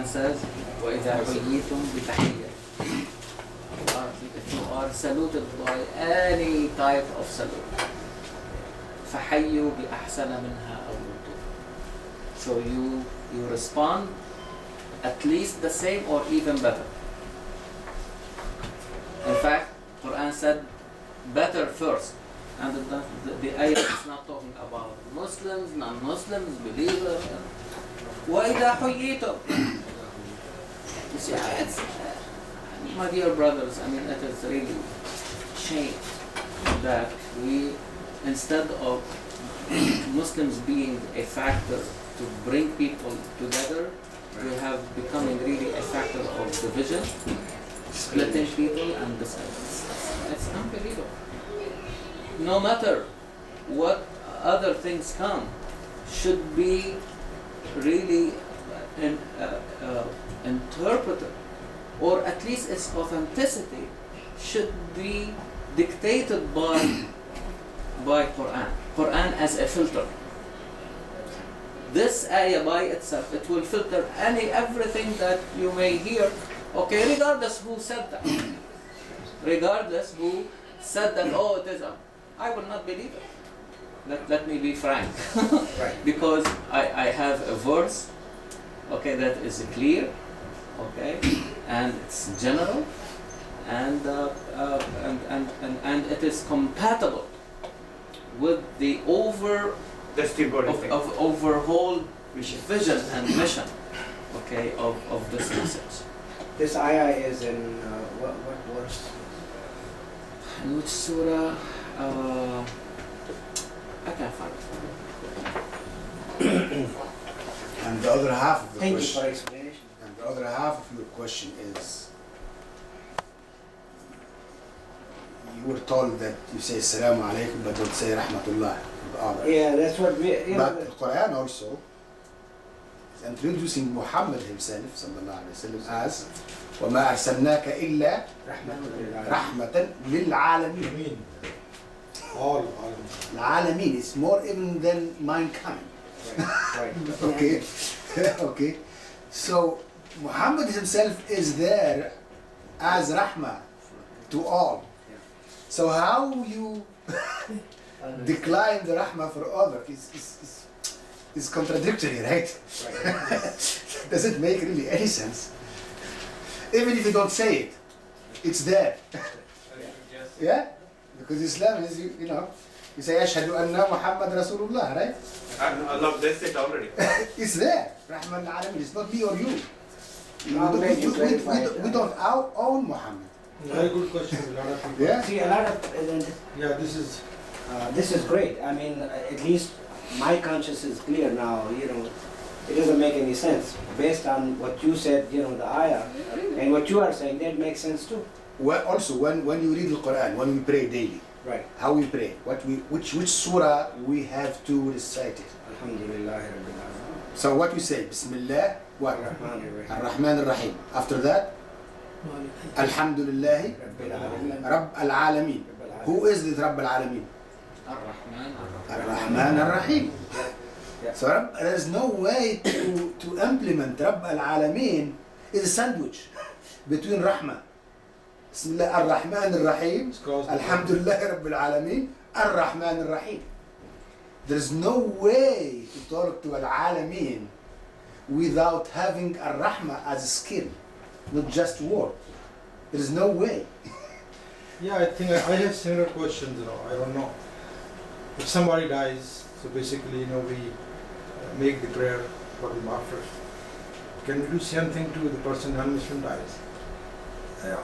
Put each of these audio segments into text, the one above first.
Quran says, وَإِذَا حُيِّيتُمْ بِتَحِيَّةٍ. If you are saluted by any type of salute, فَحَيُّوا بِأَحْسَنَ مِنْهَا أَوْ رُدُّوهَا. So you respond at least the same or even better. In fact, Quran said better first. And the ayah is not talking about Muslims, non-Muslims, believers. وَإِذَا حُيِّيتُمْ. You see, it's, my dear brothers, I mean, it is really shame that we, instead of Muslims being a factor to bring people together, we have becoming really a factor of division, splitting people, and this. It's unbelievable. No matter what other things come, should be really interpreted, or at least its authenticity should be dictated by Quran as a filter. This ayah by itself, it will filter everything that you may hear, okay, regardless who said that. Regardless who said that, oh, it is, I will not believe it. Let me be frank. Right. Because I have a verse, okay, that is clear, okay, and it's general, and it is compatible with the overhaul vision and mission, okay, of this message. This ayah is in what verse? In which surah? I can't find it. And the other half of the Thank you question. for explanation. And the other half of your question is, you were told that you say Assalamu alaikum, but don't say Rahmatullah. Yeah, that's what we. But the Quran also is introducing Muhammad himself, sallallahu alaihi wasallam, as وَمَا أَرْسَلْنَاكَ إِلَّا رَحْمَةً لِلْعَالَمِينَ. All. العالمين is more even than mankind. Right. Okay. Okay. So Muhammad himself is there as rahmah to all. So how you decline the rahmah for others is contradictory, right? Doesn't make really any sense. Even if you don't say it, it's there. Yeah? Because Islam is, you know, you say Ashhadu anna Muhammad Rasulullah, right? Allah blessed it already. It's there. Rahman al-Alamin. It's not me or you. We don't own Muhammad. Very good question. A lot of people. Yeah? See, a lot of. Yeah, This is great. I mean, at least my conscience is clear now. You know, it doesn't make any sense based on what you said. You know, the ayah and what you are saying. That makes sense too. Well, also, when you read the Quran, when we pray daily, Right. how we pray, which surah we have to recite it. Alhamdulillah Rabbil Alamin. So what we say, Bismillah, what? Ar-Rahman Ar-Rahim. Ar-Rahman Ar-Rahim. After that, Alhamdulillah, Rabbil Alamin. Rabb al-Alamin. Who is this Rabb al-Alamin? Ar-Rahman. Ar-Rahman Ar-Rahim. Yeah. So there is no way to implement Rabb al-Alamin is a sandwich between Rahmah. Bismillah ar-Rahman ar-Rahim. Alhamdulillah Rabbil Alameen. Ar-Rahman ar-Rahim. There is no way to talk to al-Alameen without having ar-Rahmah as a skill, not just word. There is no way. Yeah, I think I have similar questions. You know, I don't know. If somebody dies, so basically, you know, we make the prayer for the martyrs. Can we do same thing to the person non-Muslim dies? Yeah.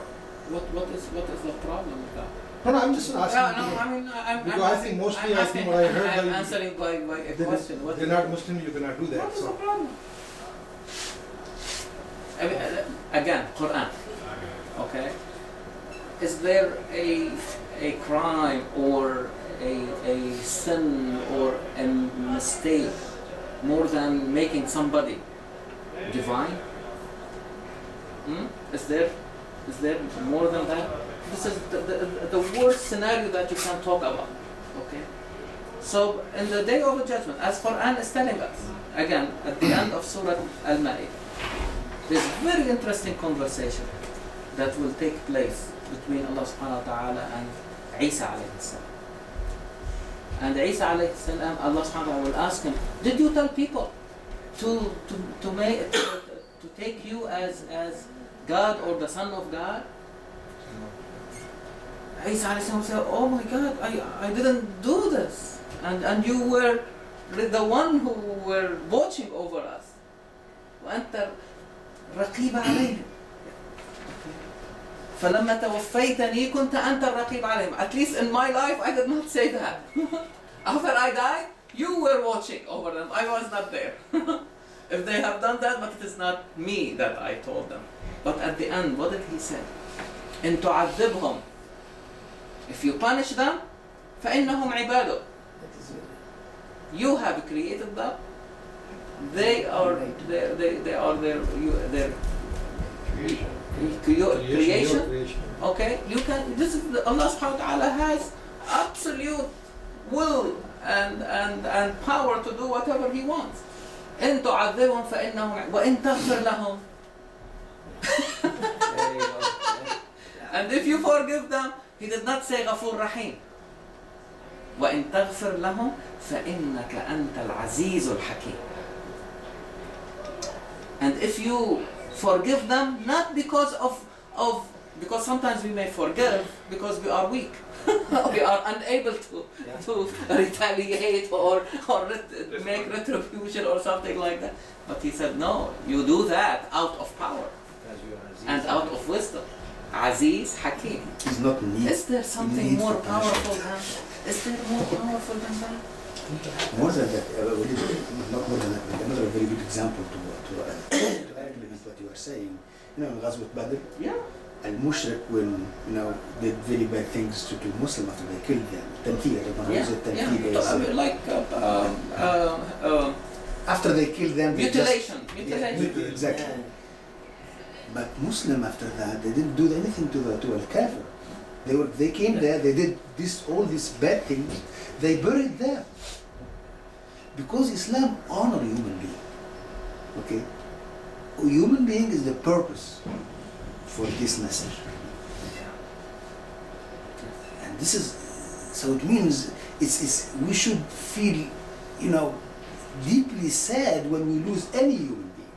What is the problem with that? No, I'm just asking. Yeah, no, I mean, Because I think mostly, I think what I heard I'm that answering by a question. What they're not Muslim, you cannot do that. What is the So problem? I mean, again, Quran. Okay. Is there a crime or a sin or a mistake more than making somebody divine? Is there more than that? This is the worst scenario that you can talk about. Okay. So in the day of the judgment, as Quran is telling us, again at the end of Surah Al-Ma'idah, There's a very interesting conversation that will take place between Allah subhanahu wa ta'ala and Isa alayhi salam. And Isa alayhi salam, Allah subhanahu wa ta'ala will ask him, did you tell people to take you as God or the Son of God? Isa alayhi salam said, oh my God, I didn't do this. And you were the one who were watching over us. وأنت رقيب عليهم. فلما توفيتني كنت أنت الرقيب عليهم. At least in my life I did not say that. After I died, you were watching over them. I was not there. If they have done that, but it is not me that I told them. But at the end, what did he say? إن تعذبهم. If you punish them, فإنهم عبادك. You have created them. They are their creation. Okay, you can. This is Allah subhanahu wa taala has absolute will and power to do whatever He wants. إن تعذبهم فإنهم وإن تغفر لهم. And if you forgive them, He did not say غفور رحيم. وإن تغفر لهم فإنك أنت العزيز الحكيم. And if you forgive them, not because because sometimes we may forgive because we are weak. We are unable to retaliate or make retribution or something like that. But he said, no, you do that out of power and out of wisdom. Aziz Hakim. He's not need. Is there something more powerful than? Is there more powerful than that? More than that, not more than that, but another very good example to implement what you are saying. You know, in Ghazwat Badr, Yeah. Al-Mushrik when, did very bad things to Muslim after they killed them. Tanfir, after they killed them, they mutilation. Exactly. But Muslim after that, they didn't do anything to Al-Kafir. They came there, they did all these bad things, they buried them. Because Islam honors human being. Okay? A human being is the purpose for this message. And this is, so it means we should feel, deeply sad when we lose any human being.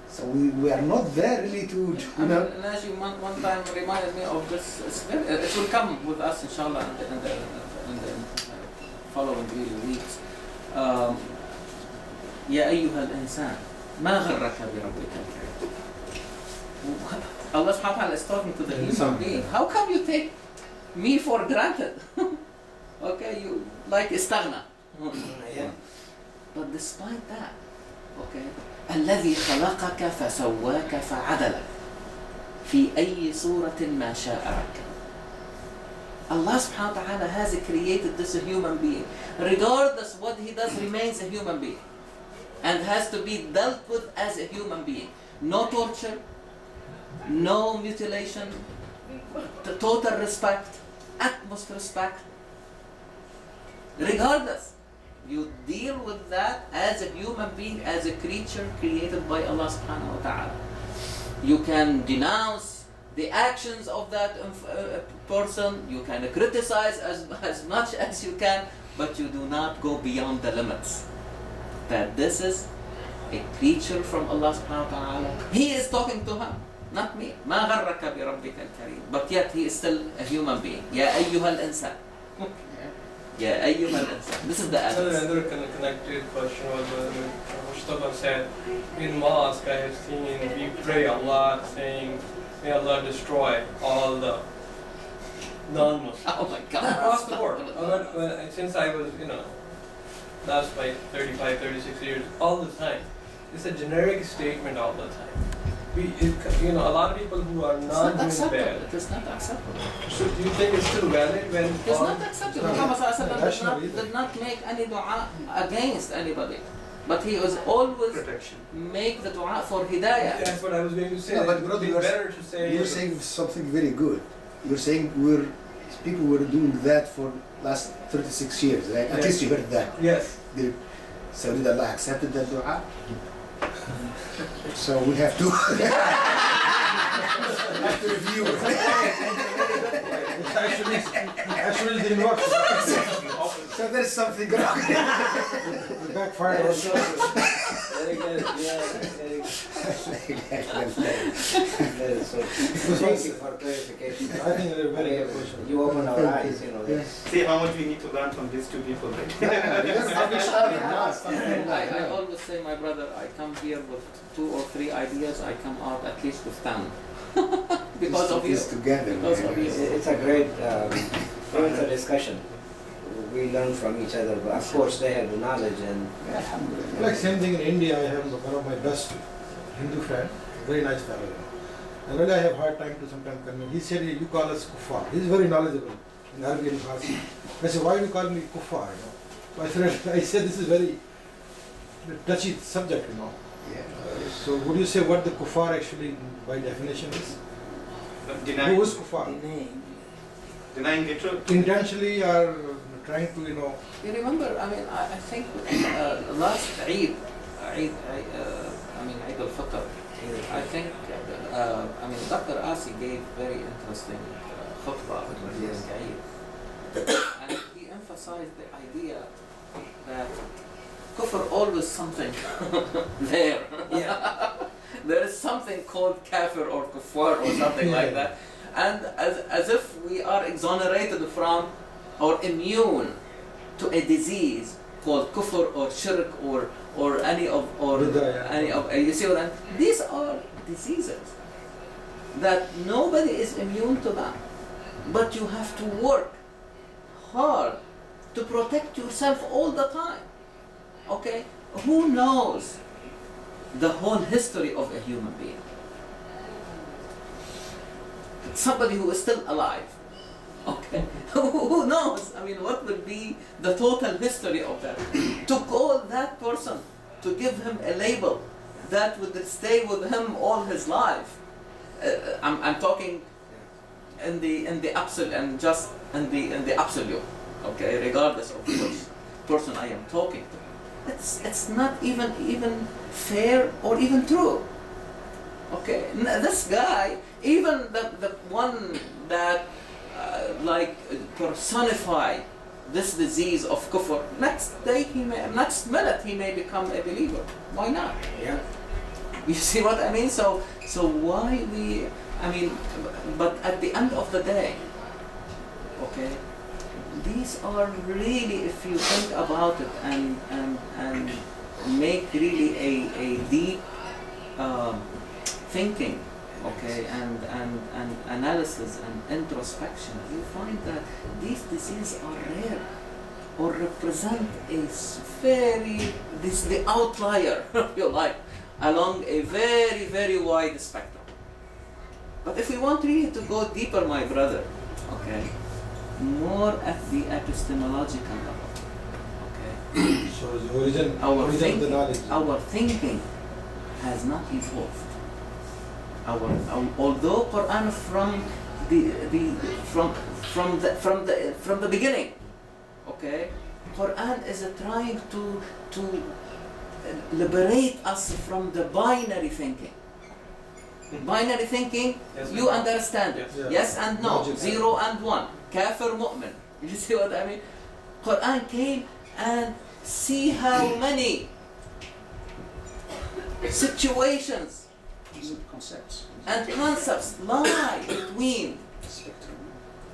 So we are not there really to, Najee one time reminded me of this. It will come with us, inshallah, in the following weeks. يا أيها الإنسان ما غرك بربك الكريم. Allah subhanahu wa ta'ala is talking to the human being. How come you take me for granted? Okay, you like استغنى. But despite that, okay, الذي خلقك فسواك فعدلك في أي صورة ما شاء ركب. Allah subhanahu wa ta'ala has created this human being. Regardless what he does, remains a human being. And has to be dealt with as a human being. No torture, no mutilation, total respect, utmost respect. Regardless, you deal with that as a human being, as a creature created by Allah subhanahu wa ta'ala. You can denounce the actions of that person, you can criticize as much as you can, but you do not go beyond the limits. That this is a creature from Allah subhanahu wa ta'ala. He is talking to him, not me. ما غرك بربك الكريم. But yet he is still a human being. يا أيها الإنسان. يا أيها الإنسان. This is the essence. Another connected question was Mustafa said, in mosque I have seen we pray a lot saying, may Allah destroy all the non-Muslims. Oh my God. Across the board. Since I was, last 35, 36 years, all the time. It's a generic statement all the time. A lot of people who are not doing bad. It is not acceptable. So do you think it's still valid when It is not acceptable. Muhammad did not make any dua against anybody. But he was always Protection. make the dua for hidayah. That's what I was going to say. No, but It would brother, be better to say. you're saying something very good. You're saying people were doing that for last 36 years, right? At Yes. least you heard that. Yes. So did Allah accepted that dua? So we have to have to review. It's actually the inverse. So there's something wrong. It backfired Very also. good. Yeah, very good. Very so. Thank you for clarification. I think they're very good question. You open our eyes, you know. Yes. See how much we need to learn from these two people, right? I always say, my brother, I come here with 2 or 3 ideas, I come out at least with 10. Because of you. It's together. Because of you. It's a great it's a discussion. We learn from each other, but of course they have the knowledge and Like same thing in India, I have one of my best Hindu friend, very nice fellow. And really I have hard time to sometimes convince. He said, you call us kuffar. He's very knowledgeable in Arabic and Farsi. I said, why do you call me kuffar? You know? I said, this is very touchy subject, you know. So would you say what the kuffar actually by definition is? Denying, Who is kuffar? denying the truth. Intentionally or trying to, you know, You remember, I mean, I think last Eid al-Fitr, I think, I mean, Dr. Asi gave very interesting khutbah during Eid. And he emphasized the idea that kufr always something there. yeah. There is something called kafir or kuffar or something like that. And as if we are exonerated from or immune to a disease called kufr or shirk or any of you see what I mean? These are diseases that nobody is immune to them, but you have to work hard to protect yourself all the time. Okay, who knows the whole history of a human being? Somebody who is still alive. Okay, who knows? I mean, what would be the total history of that? To call that person, to give him a label that would stay with him all his life. I'm talking in the absolute and just in the absolute. Okay, regardless of which person I am talking to, it's not even fair or even true. Okay, this guy, even the one that personify this disease of kufr, next minute he may become a believer. Why not? Yeah. You see what I mean? So why but at the end of the day, okay, these are really, if you think about it and make really a deep thinking, okay, and analysis and introspection, you find that these diseases are rare or represent the outlier, if you like, along a very, very wide spectrum. But if we want really to go deeper, my brother, okay, more at the epistemological level, okay, so the origin our of the knowledge. thinking has not evolved. Although Quran from the beginning, okay, Quran is trying to liberate us from the binary thinking. Binary thinking, Yes, you understand it. yes. Yes and no, Logic. 0 and 1, kafir, mu'min. You see what I mean? Quran came and see how many situations Concepts. and concepts lie between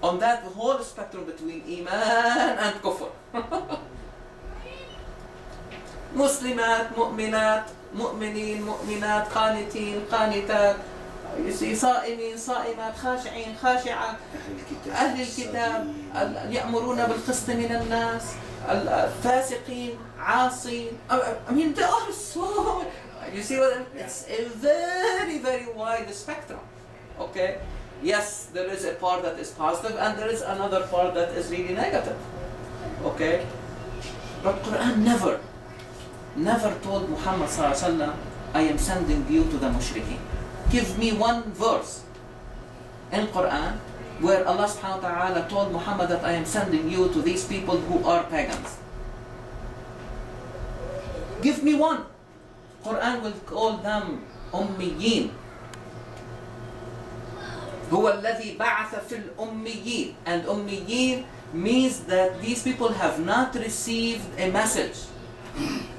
on that whole spectrum between iman and kufr. Muslimat, mu'minat, mu'minin, mu'minat, qanitin, qanitat. You see, صائمين, صائمات, خاشعين, خاشعات. أهل الكتاب يأمرون بالقسط من الناس. الفاسقين, عاصين. I mean, there are so. You see what I mean? It's a very, very wide spectrum. Okay? Yes, there is a part that is positive and there is another part that is really negative. Okay? But Quran never told Muhammad sallallahu alaihi wasallam, I am sending you to the mushrikeen. Give me one verse in Quran where Allah subhanahu wa ta'ala told Muhammad that I am sending you to these people who are pagans. Give me one. Quran will call them أميين. هو الذي بعث في الأميين. And أميين means that these people have not received a message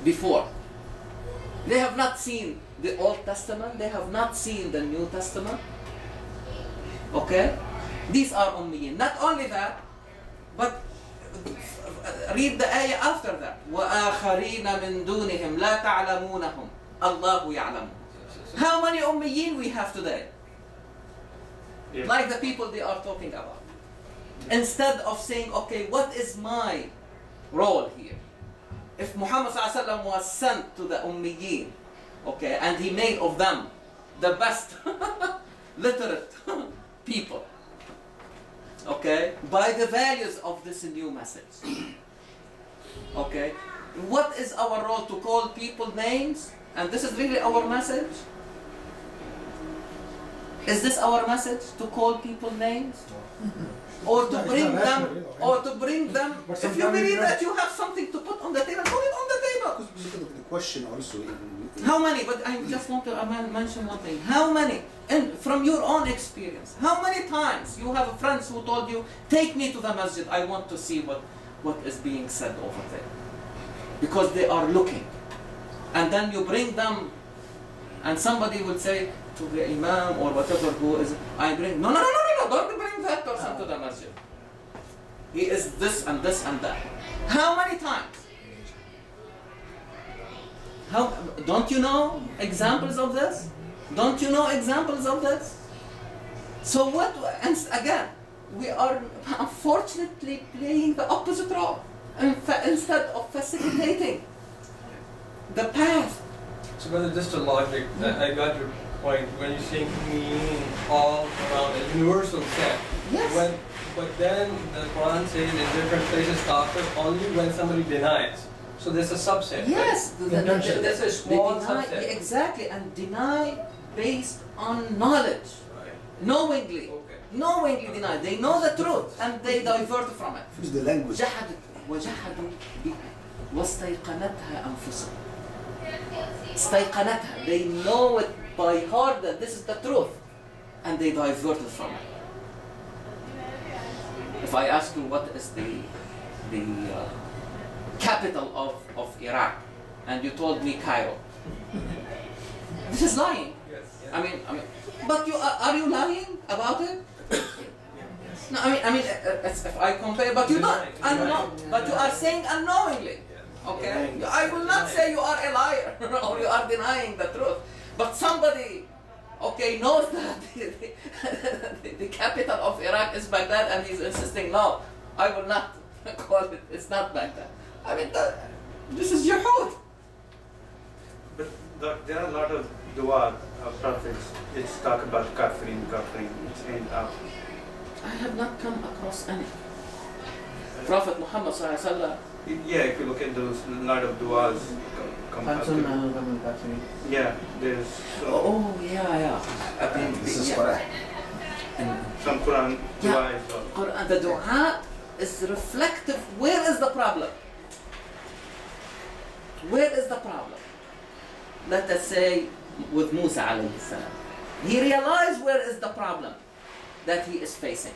before. They have not seen the Old Testament, they have not seen the New Testament. Okay? These are Ummiyin. Not only that, but read the ayah after that. وَآخَرِينَ مِن دُونِهِمْ لَا تَعْلَمُونَهُم اللَّهُ يَعْلَمُ. How many Ummiyin we have today? Yeah. Like the people they are talking about. Instead of saying, okay, what is my role here? If Muhammad ﷺ was sent to the Ummiyin, okay, and he made of them the best literate people, okay, by the values of this new message, okay, what is our role? To call people names? And this is really our message? Is this our message? To call people names? Or to bring them, or to bring them, But if you sometimes believe you that you have something to put on the table, put it on the table. The question also. How many? But I just want to mention one thing. How many? And from your own experience, how many times you have friends who told you, take me to the masjid, I want to see what is being said over there. Because they are looking. And then you bring them, and somebody will say to the imam or whatever who is, I bring, no, don't bring that person to the masjid. He is this and this and that. How many times? How, don't you know examples of this? Don't you know examples of this? So what, and again, we are unfortunately playing the opposite role. Instead of facilitating the path. So brother, just a logic, I got your point when you're saying meaning all around a universal set. Yes. But then the Quran says in different places kafir only when somebody denies. So there's a subset. Yes, Intention. That's a small they deny, subset. exactly, and deny based on knowledge, Right. knowingly, Okay. knowingly deny. They know the truth and they divert from it. Use the language. جحدوا وجحدوا بها واستيقنتها أنفسهم. استيقنتها. They know it by heart that this is the truth, and they diverted from it. If I ask you what is the capital of Iraq, and you told me Cairo, this is lying. Yes. I mean, but are you lying about it? No, I mean, if I compare, but you don't, but you are saying unknowingly. Okay, I will not say you are a liar or you are denying the truth, but somebody, okay, knows that the capital of Iraq is Baghdad, and he's insisting, no, I will not call it. It's not Baghdad. I mean, this is juhud. But there are a lot of dua prophets. It's talk about kafirin, it's end up. I have not come across any. Prophet Muhammad sallallahu alaihi wasallam. Yeah, if you look at those, a lot of duas come up. Yeah, there's Yeah. I think This is yeah. correct. some Quran dua as well. Quran, the dua is reflective. Where is the problem? Where is the problem? Let us say with Musa alayhi salam. He realized where is the problem that he is facing.